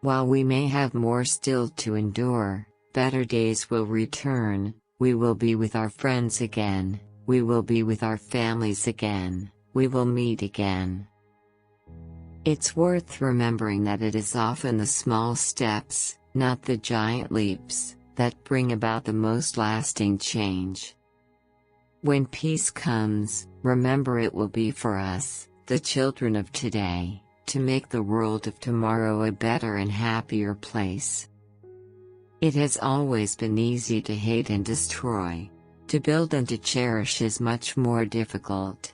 While we may have more still to endure, better days will return. We will be with our friends again, we will be with our families again, we will meet again. It's worth remembering that it is often the small steps, not the giant leaps, that bring about the most lasting change. When peace comes, remember it will be for us, the children of today, to make the world of tomorrow a better and happier place. It has always been easy to hate and destroy. To build and to cherish is much more difficult.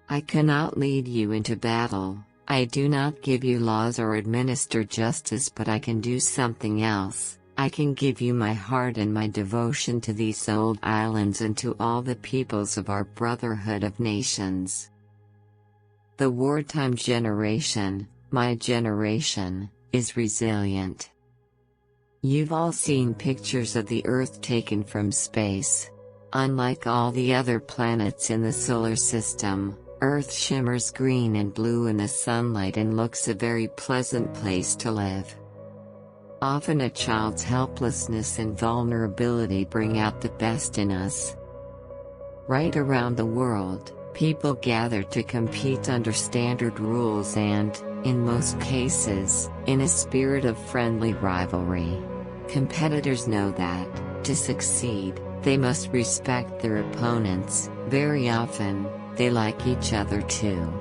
I cannot lead you into battle, I do not give you laws or administer justice, but I can do something else. I can give you my heart and my devotion to these old islands and to all the peoples of our brotherhood of nations. The wartime generation, my generation, is resilient. You've all seen pictures of the Earth taken from space. Unlike all the other planets in the solar system, Earth shimmers green and blue in the sunlight and looks a very pleasant place to live. Often a child's helplessness and vulnerability bring out the best in us. Right around the world, people gather to compete under standard rules and, in most cases, in a spirit of friendly rivalry. Competitors know that, to succeed, they must respect their opponents. Very often, they like each other too.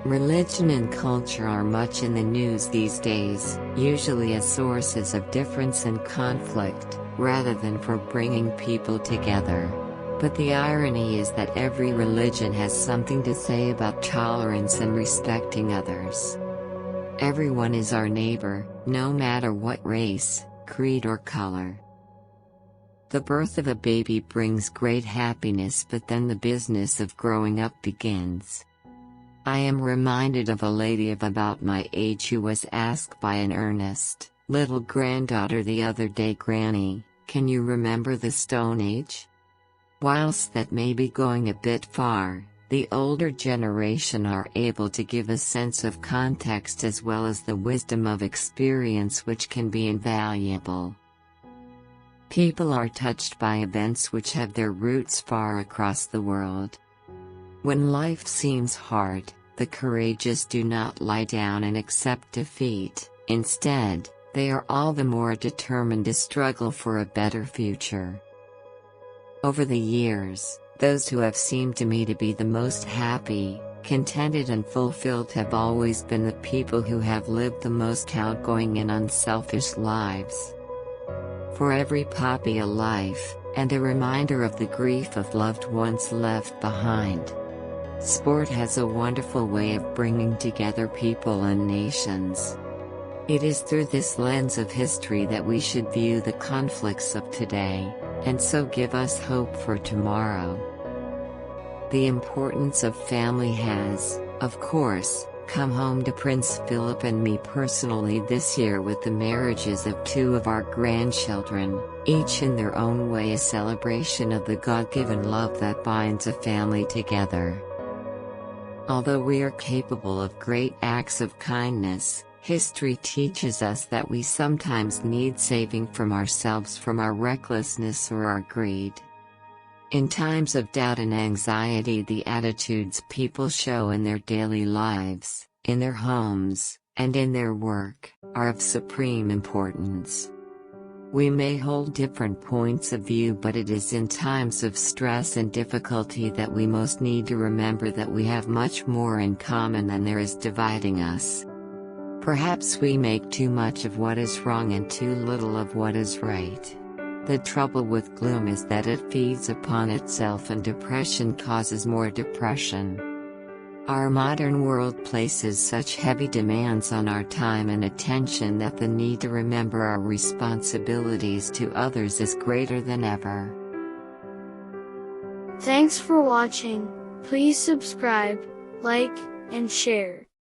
Religion and culture are much in the news these days, usually as sources of difference and conflict, rather than for bringing people together. But the irony is that every religion has something to say about tolerance and respecting others. Everyone is our neighbor, no matter what race, creed or color. The birth of a baby brings great happiness, but then the business of growing up begins. I am reminded of a lady of about my age who was asked by an earnest, little granddaughter the other day, "Granny, can you remember the Stone Age?" Whilst that may be going a bit far, the older generation are able to give a sense of context as well as the wisdom of experience, which can be invaluable. People are touched by events which have their roots far across the world. When life seems hard, the courageous do not lie down and accept defeat. Instead, they are all the more determined to struggle for a better future. Over the years, those who have seemed to me to be the most happy, contented and fulfilled have always been the people who have lived the most outgoing and unselfish lives. For every poppy a life, and a reminder of the grief of loved ones left behind. Sport has a wonderful way of bringing together people and nations. It is through this lens of history that we should view the conflicts of today, and so give us hope for tomorrow. The importance of family has, of course, come home to Prince Philip and me personally this year with the marriages of two of our grandchildren, each in their own way a celebration of the God-given love that binds a family together. Although we are capable of great acts of kindness, history teaches us that we sometimes need saving from ourselves from our recklessness or our greed. In times of doubt and anxiety, the attitudes people show in their daily lives, in their homes, and in their work, are of supreme importance. We may hold different points of view, but it is in times of stress and difficulty that we most need to remember that we have much more in common than there is dividing us. Perhaps we make too much of what is wrong and too little of what is right. The trouble with gloom is that it feeds upon itself, and depression causes more depression. Our modern world places such heavy demands on our time and attention that the need to remember our responsibilities to others is greater than ever. Thanks for watching. Please subscribe, like, and share.